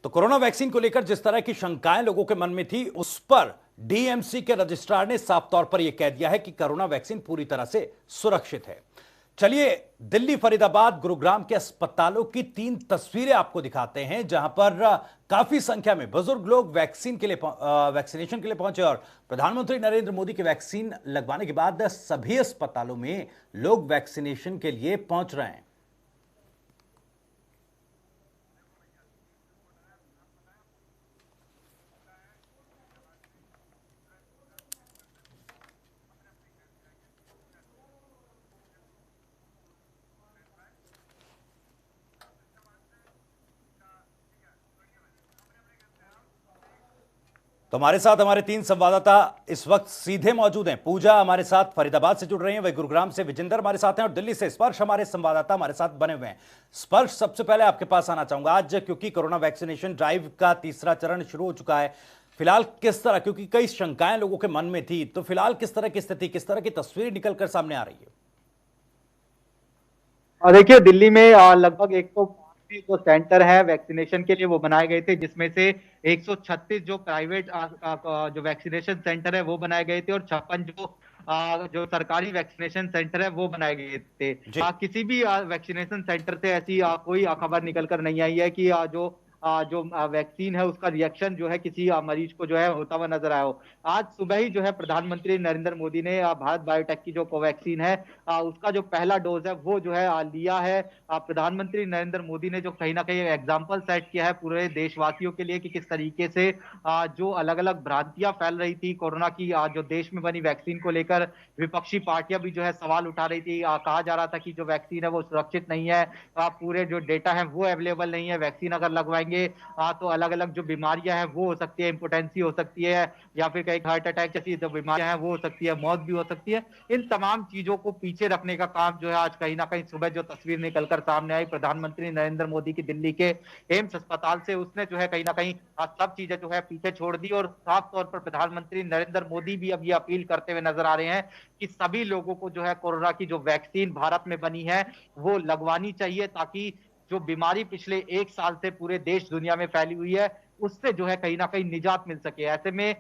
तो corona vaccine को लेकर जिस तरह की शंकाएं लोगों के मन में थी, उस पर डीएमसी के रजिस्ट्रार ने साफ तौर पर यह कह दिया है कि कोरोना वैक्सीन पूरी तरह से सुरक्षित है। चलिए दिल्ली, फरीदाबाद, गुरुग्राम के अस्पतालों की 3 तस्वीरें आपको दिखाते हैं, जहां पर काफी संख्या में बुजुर्ग लोग वैक्सीनेशन के लिए पहुंचे और प्रधानमंत्री नरेंद्र मोदी के वैक्सीन लगवाने के बाद सभी अस्पतालों में लोग वैक्सीनेशन के लिए पहुंच रहे हैं। तो हमारे साथ हमारे 3 संवाददाता इस वक्त सीधे मौजूद हैं। पूजा हमारे साथ फरीदाबाद से जुड़ रही हैं, वही गुरुग्राम से विजेंद्र हमारे साथ हैं और दिल्ली से स्पर्श हमारे संवाददाता हमारे साथ बने हुए हैं। स्पर्श, सबसे पहले आपके पास आना चाहूंगा, आज क्योंकि कोरोना वैक्सीनेशन ड्राइव का तीसरा चरण शुरू हो चुका है, फिलहाल किस तरह, क्योंकि कई शंकाएं लोगों के मन में थी, तो फिलहाल किस तरह की स्थिति, किस तरह की तस्वीर निकलकर सामने आ रही है? देखिए, दिल्ली में लगभग 105 जो सेंटर है वैक्सीनेशन के लिए वो बनाए गए थे, जिसमें से 136 जो प्राइवेट जो वैक्सीनेशन सेंटर है वो बनाए गए थे और 56 जो सरकारी वैक्सीनेशन सेंटर है वो बनाए गए थे। किसी भी वैक्सीनेशन सेंटर से ऐसी कोई खबर निकलकर नहीं आई है कि जो वैक्सीन है उसका रिएक्शन जो है किसी मरीज को जो है होता हुआ नजर आया हो। आज सुबह ही जो है प्रधानमंत्री नरेंद्र मोदी ने भारत बायोटेक की जो कोवैक्सीन है उसका जो पहला डोज है वो जो है लिया है। प्रधानमंत्री नरेंद्र मोदी ने जो कहीं ना कहीं एग्जाम्पल सेट किया है पूरे देशवासियों के लिए कि किस तरीके से जो अलग अलग भ्रांतियां फैल रही थी कोरोना की, जो देश में बनी वैक्सीन को लेकर विपक्षी पार्टियां भी जो है सवाल उठा रही थी। कहा जा रहा था कि जो वैक्सीन है वो सुरक्षित नहीं है, पूरे जो डेटा है वो अवेलेबल नहीं है, वैक्सीन अगर लगवाएंगे तो अलग अलग जो बीमारियां हैं वो हो सकती है, इंपोटेंसी हो सकती है या फिर कहीं हार्ट अटैक जैसी जो बीमारियां हैं वो हो सकती है, मौत भी हो सकती है। इन तमाम चीजों को पीछे रखने का काम जो है आज कहीं ना कहीं सुबह जो तस्वीर निकलकर सामने आई प्रधानमंत्री नरेंद्र मोदी की दिल्ली के एम्स अस्पताल से, उसने जो है कहीं ना कहीं सब चीजें जो है पीछे छोड़ दी और साफ तौर पर प्रधानमंत्री नरेंद्र मोदी भी अब ये अपील करते हुए नजर आ रहे हैं कि सभी लोगों को जो है कोरोना की जो वैक्सीन भारत में बनी है वो लगवानी चाहिए, ताकि जो बीमारी पिछले 1 साल से पूरे देश दुनिया में फैली हुई है उससे जो है कहीं ना कहीं निजात मिल सके। ऐसे में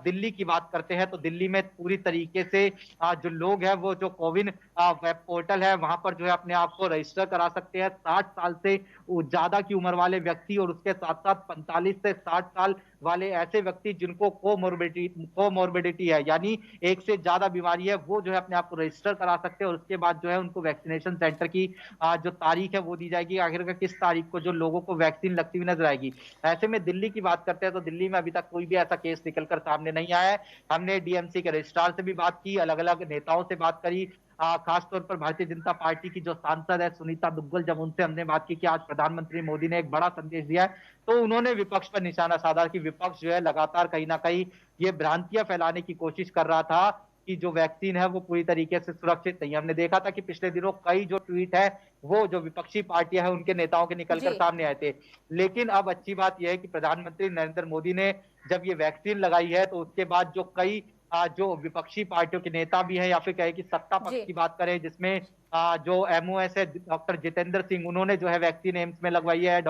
दिल्ली की बात करते हैं तो दिल्ली में पूरी तरीके से जो लोग हैं वो जो कोविन वेब पोर्टल है वहां पर जो है अपने आप को रजिस्टर करा सकते हैं। 60 साल से ज्यादा की उम्र वाले व्यक्ति और उसके साथ साथ 45 से 60 साल वाले ऐसे व्यक्ति जिनको कोमोर्बिडिटी है, यानी एक से ज्यादा बीमारी है, वो जो है अपने आप को रजिस्टर करा सकते हैं और उसके बाद जो है उनको वैक्सीनेशन सेंटर की जो तारीख है वो दी जाएगी, आखिर किस तारीख को जो लोगों को वैक्सीन लगती हुई नजर आएगी। ऐसे में दिल्ली की बात करते हैं तो दिल्ली में अभी तक कोई भी ऐसा केस निकलकर सामने नहीं आया है। हमने डीएमसी के रजिस्ट्रार से भी बात की, अलग अलग नेताओं से बात करी, खासतौर पर भारतीय जनता पार्टी की जो सांसद है सुनीता दुग्गल, जब उनसे हमने बात की कि आज प्रधानमंत्री मोदी ने एक बड़ा संदेश दिया है, तो उन्होंने विपक्ष पर निशाना साधा कि विपक्ष जो है लगातार कहीं ना कहीं ये भ्रांतियां फैलाने की कोशिश कर रहा था कि जो वैक्सीन है वो पूरी तरीके से सुरक्षित नहीं है। हमने देखा था कि पिछले दिनों कई जो ट्वीट है वो जो विपक्षी पार्टियां हैं उनके नेताओं के निकलकर सामने आए थे, लेकिन अब अच्छी बात यह है कि प्रधानमंत्री नरेंद्र मोदी ने जब ये वैक्सीन लगाई है तो उसके बाद जो कई जो विपक्षी पार्टियों के नेता भी हैं या फिर कहे कि सत्ता पक्ष की बात करें जिसमें जो एमओएस है डॉक्टर जितेंद्र सिंह, उन्होंने जो है वैक्सीन एम्स में लगवाई है।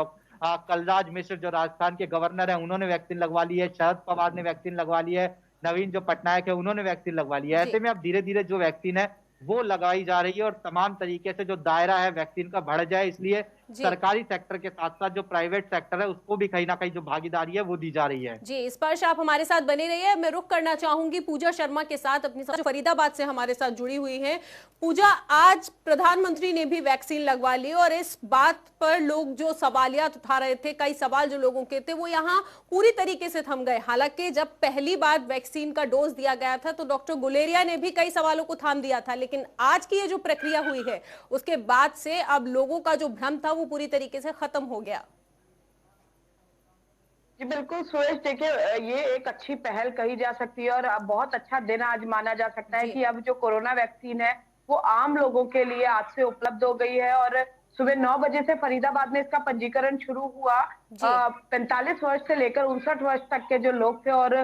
कलराज मिश्र जो राजस्थान के गवर्नर है उन्होंने वैक्सीन लगवा ली है, शरद पवार ने वैक्सीन लगवा ली है, नवीन जो पटनायक है उन्होंने वैक्सीन लगवा ली है। ऐसे में अब धीरे धीरे जो वैक्सीन है वो लगाई जा रही है और तमाम तरीके से जो दायरा है वैक्सीन का बढ़ जाए, इसलिए सरकारी सेक्टर के साथ साथ जो प्राइवेट सेक्टर है उसको भी कहीं ना कहीं जो भागीदारी है वो दी जा रही है। जी, स्पर्श आप हमारे साथ बने रहिए। मैं रुक करना चाहूंगी पूजा शर्मा के साथ, अपनी साथ जो फरीदाबाद से हमारे साथ जुड़ी हुई हैं। पूजा, आज प्रधानमंत्री ने भी वैक्सीन लगवा ली और इस बात पर लोग जो सवालियात उठा रहे थे, कई सवाल जो लोगों के थे वो यहाँ पूरी तरीके से थम गए। हालांकि जब पहली बार वैक्सीन का डोज दिया गया था तो डॉक्टर गुलेरिया ने भी कई सवालों को थाम दिया था, लेकिन आज की ये जो प्रक्रिया हुई है उसके बाद से अब लोगों का जो भ्रम था वो पूरी तरीके से खत्म हो गया। जी बिल्कुल सुरेश, देखिए ये एक अच्छी पहल कही जा सकती है और अब बहुत अच्छा दिन आज माना जा सकता है कि अब जो कोरोना वैक्सीन है वो आम लोगों के लिए आज से उपलब्ध हो गई है और सुबह 9 बजे से फरीदाबाद में इसका पंजीकरण शुरू हुआ। 45 वर्ष से लेकर 59 वर्ष तक के जो लोग थे और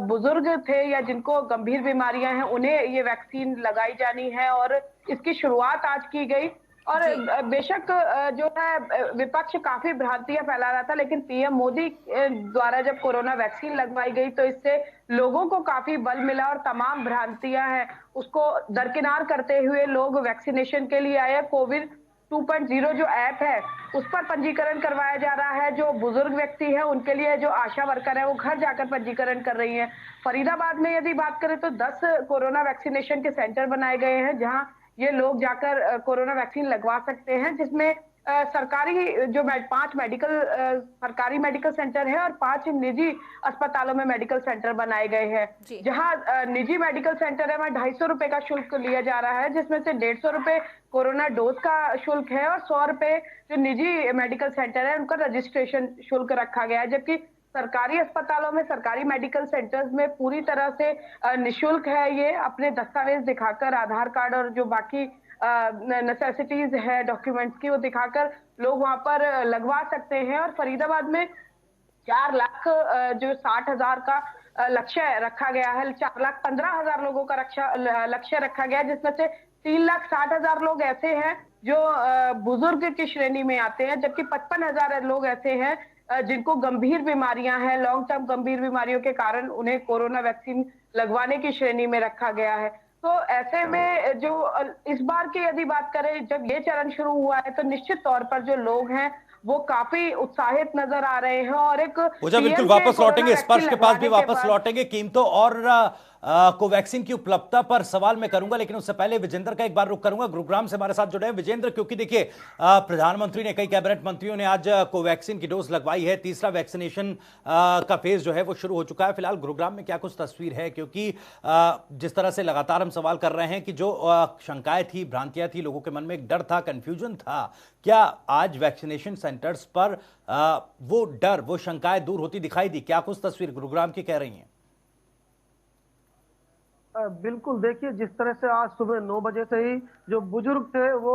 बुजुर्ग थे या जिनको गंभीर बीमारियां हैं उन्हें ये वैक्सीन लगाई जानी है और इसकी शुरुआत आज की गई। और जी। बेशक जो है विपक्ष काफी भ्रांतियां फैला रहा था, लेकिन पीएम मोदी द्वारा जब कोरोना वैक्सीन लगवाई गई तो इससे लोगों को काफी बल मिला और तमाम भ्रांतियां हैं उसको दरकिनार करते हुए लोग वैक्सीनेशन के लिए आए। कोविड 2.0 जो ऐप है उस पर पंजीकरण करवाया जा रहा है। जो बुजुर्ग व्यक्ति है उनके लिए जो आशा वर्कर है वो घर जाकर पंजीकरण कर रही हैं। फरीदाबाद में यदि बात करें तो 10 कोरोना वैक्सीनेशन के सेंटर बनाए गए हैं जहां ये लोग जाकर कोरोना वैक्सीन लगवा सकते हैं, जिसमें सरकारी जो 5 सरकारी मेडिकल सेंटर है और 5 निजी अस्पतालों में मेडिकल सेंटर बनाए गए हैं। जहां निजी मेडिकल सेंटर है वहां 250 रुपए का शुल्क लिया जा रहा है, जिसमें से 150 रुपए कोरोना डोज का शुल्क है और 100 रुपए जो निजी मेडिकल सेंटर है उनका रजिस्ट्रेशन शुल्क रखा गया है। जबकि सरकारी अस्पतालों में, सरकारी मेडिकल सेंटर्स में पूरी तरह से निःशुल्क है। ये अपने दस्तावेज दिखाकर, आधार कार्ड और जो बाकी नेसेसिटीज है डॉक्यूमेंट्स की, वो दिखाकर लोग वहां पर लगवा सकते हैं। और फरीदाबाद में 4 लाख जो 60,000 का लक्ष्य रखा गया है, 4,15,000 लोगों का लक्ष्य रखा गया है, जिसमें से 3,60,000 लोग ऐसे हैं जो बुजुर्ग की श्रेणी में आते हैं, जबकि 55,000 लोग ऐसे हैं जिनको गंभीर बीमारियां हैं, लॉन्ग टर्म गंभीर बीमारियों के कारण उन्हें कोरोना वैक्सीन लगवाने की श्रेणी में रखा गया है। तो ऐसे में जो इस बार की यदि बात करें, जब ये चरण शुरू हुआ है तो निश्चित तौर पर जो लोग हैं वो काफी उत्साहित नजर आ रहे हैं। और एक बिल्कुल वापस लौटेंगे, स्पर्श के पास भी वापस लौटेंगे, कीमतों और कोवैक्सीन की उपलब्धता पर सवाल मैं करूंगा, लेकिन उससे पहले विजेंद्र का एक बार रुख करूंगा। गुरुग्राम से हमारे साथ जुड़े हैं विजेंद्र, क्योंकि देखिए प्रधानमंत्री ने, कई कैबिनेट मंत्रियों ने आज कोवैक्सीन की डोज लगवाई है, तीसरा वैक्सीनेशन का फेज जो है वो शुरू हो चुका है। फिलहाल गुरुग्राम में क्या कुछ तस्वीर है, क्योंकि जिस तरह से लगातार हम सवाल कर रहे हैं कि जो शंकाएं थी, भ्रांतियां थी, लोगों के मन में एक डर था, कंफ्यूजन था, क्या आज वैक्सीनेशन सेंटर्स पर वो डर, वो शंकाएं दूर होती दिखाई दी? क्या कुछ तस्वीर गुरुग्राम की कह रही हैं? बिल्कुल, देखिए जिस तरह से आज सुबह 9 बजे से ही जो बुजुर्ग थे वो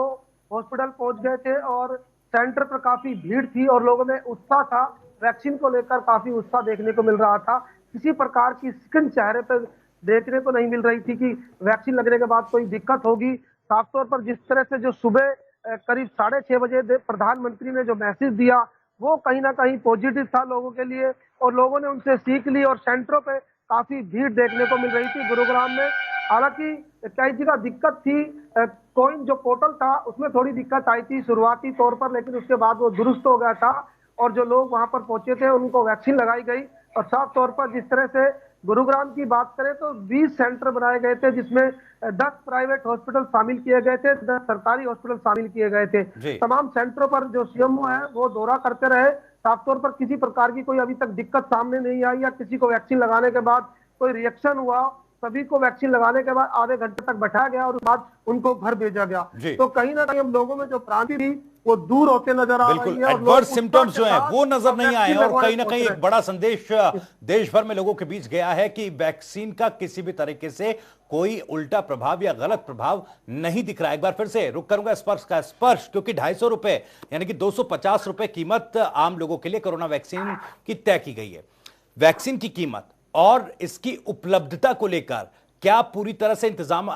हॉस्पिटल पहुंच गए थे और सेंटर पर काफी भीड़ थी और लोगों में उत्साह था, वैक्सीन को लेकर काफी उत्साह देखने को मिल रहा था। किसी प्रकार की सिकन चेहरे पर देखने को नहीं मिल रही थी कि वैक्सीन लगने के बाद कोई दिक्कत होगी। साफ तौर पर जिस तरह से जो सुबह करीब 6:30 बजे प्रधानमंत्री ने जो मैसेज दिया वो कहीं ना कहीं पॉजिटिव था लोगों के लिए और लोगों ने उनसे सीख ली और सेंटरों पे काफी भीड़ देखने को मिल रही थी गुरुग्राम में। हालांकि कई जगह दिक्कत थी, कोइन जो पोर्टल था उसमें थोड़ी दिक्कत आई थी शुरुआती तौर पर, लेकिन उसके बाद वो दुरुस्त हो गया था और जो लोग वहां पर पहुंचे थे उनको वैक्सीन लगाई गई। और साफ तौर पर जिस तरह से गुरुग्राम की बात करें तो 20 सेंटर बनाए गए थे, जिसमें 10 प्राइवेट हॉस्पिटल शामिल किए गए थे, 10 सरकारी हॉस्पिटल शामिल किए गए थे। तमाम सेंटरों पर जो सीएमओ है वो दौरा करते रहे। साफ तौर पर किसी प्रकार की कोई अभी तक दिक्कत सामने नहीं आई या किसी को वैक्सीन लगाने के बाद कोई रिएक्शन हुआ। सभी को वैक्सीन लगाने के बाद आधे घंटे तक बैठाया गया और उसके बाद उनको घर भेजा गया। तो कहीं ना कहीं हम लोगों में जो भ्रांति थी वो दूर होते नजर आ रही है। एडवर्स सिम्टम्स जो हैं वो नजर नहीं आए और कहीं ना कहीं एक बड़ा संदेश देश भर में लोगों के बीच गया है कि वैक्सीन का किसी भी तरीके से कोई उल्टा प्रभाव या गलत प्रभाव नहीं दिख रहा है। एक बार फिर से रुक करूंगा स्पर्श, क्योंकि 250 रुपए यानी कि 250 रुपए कीमत आम लोगों के लिए कोरोना वैक्सीन की तय की गई है। वैक्सीन की कीमत और इसकी उपलब्धता को लेकर क्या पूरी तरह से इंतजाम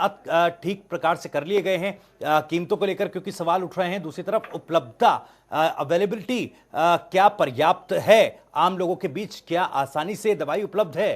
ठीक प्रकार से कर लिए गए हैं कीमतों को लेकर, क्योंकि सवाल उठ रहे हैं। दूसरी तरफ उपलब्धता, अवेलेबिलिटी क्या पर्याप्त है आम लोगों के बीच? क्या आसानी से दवाई उपलब्ध है?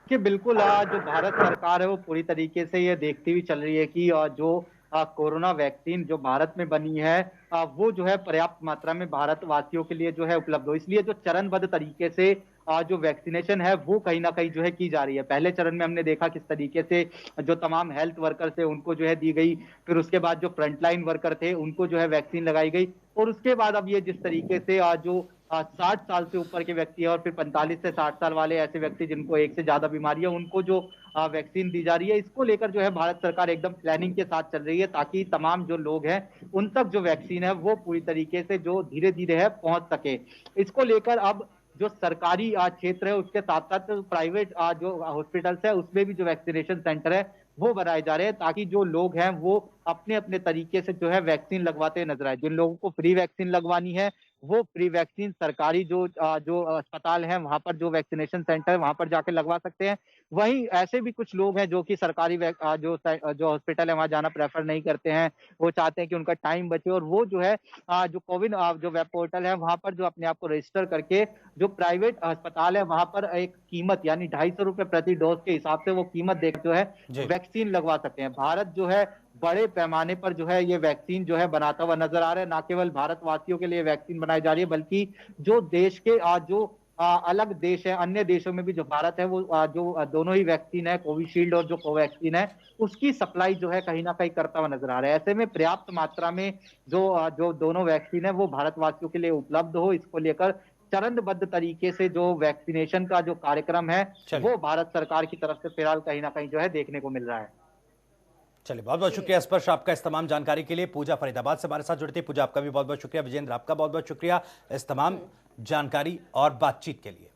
कि बिल्कुल जो भारत सरकार है वो पूरी तरीके से ये देखती हुई चल रही है कि जो कोरोना वैक्सीन जो भारत में बनी है वो जो है पर्याप्त मात्रा में भारतवासियों के लिए जो है उपलब्ध हो। इसलिए जो चरणबद्ध तरीके से जो वैक्सीनेशन है वो कहीं ना कहीं जो है की जा रही है। पहले चरण में हमने देखा किस तरीके से जो तमाम हेल्थ वर्कर्स थे उनको जो है दी गई, फिर उसके बाद जो फ्रंटलाइन वर्कर थे उनको जो है वैक्सीन लगाई गई, और उसके बाद अब ये जिस तरीके से जो 60 साल से ऊपर के व्यक्ति है और फिर 45 से 60 साल वाले ऐसे व्यक्ति जिनको एक से ज्यादा बीमारी है उनको जो वैक्सीन दी जा रही है, इसको लेकर जो है भारत सरकार एकदम प्लानिंग के साथ चल रही है ताकि तमाम जो लोग हैं उन तक जो वैक्सीन है वो पूरी तरीके से जो धीरे धीरे है पहुंच सके। इसको लेकर अब जो सरकारी क्षेत्र है उसके साथ साथ प्राइवेट जो हॉस्पिटल्स है उसमें भी जो वैक्सीनेशन सेंटर है वो बनाए जा रहे हैं ताकि जो लोग हैं वो अपने अपने तरीके से जो है वैक्सीन लगवाते नजर आए। जिन लोगों को फ्री वैक्सीन लगवानी है वो प्री वैक्सीन सरकारी जो अस्पताल है वहां पर, जो वैक्सीनेशन सेंटर है वहां पर जाके लगवा सकते हैं। वहीं ऐसे भी कुछ लोग हैं जो कि सरकारी जो हॉस्पिटल है वहां जाना प्रेफर नहीं करते हैं। वो चाहते हैं कि उनका टाइम बचे, और वो जो है जो कोविन जो वेब पोर्टल है वहां पर जो अपने आप को रजिस्टर करके जो प्राइवेट अस्पताल है वहां पर एक कीमत यानी 250 रुपए प्रति डोज के हिसाब से वो कीमत देकर जो है जी। वैक्सीन लगवा सकते हैं। भारत जो है बड़े पैमाने पर जो है ये वैक्सीन जो है बनाता हुआ नजर आ रहा है। ना केवल भारतवासियों के लिए वैक्सीन बनाई जा रही है, बल्कि जो देश के अलग देश है, अन्य देशों में भी जो भारत है वो जो दोनों ही वैक्सीन है, कोविशील्ड और जो कोवैक्सीन है, उसकी सप्लाई जो है कहीं ना कहीं करता हुआ नजर आ रहा है। ऐसे में पर्याप्त मात्रा में जो दोनों वैक्सीन है वो भारतवासियों के लिए उपलब्ध हो, इसको लेकर चरणबद्ध तरीके से जो वैक्सीनेशन का जो कार्यक्रम है चलिए। वो भारत सरकार की तरफ से फिलहाल कहीं ना कहीं जो है देखने को मिल रहा है। चलिए, बहुत बहुत शुक्रिया स्पर्श आपका इस तमाम जानकारी के लिए। पूजा फरीदाबाद से हमारे साथ जुड़ी थी। पूजा, आपका भी बहुत बहुत शुक्रिया। विजेंद्र, आपका बहुत बहुत शुक्रिया इस तमाम जानकारी और बातचीत के लिए।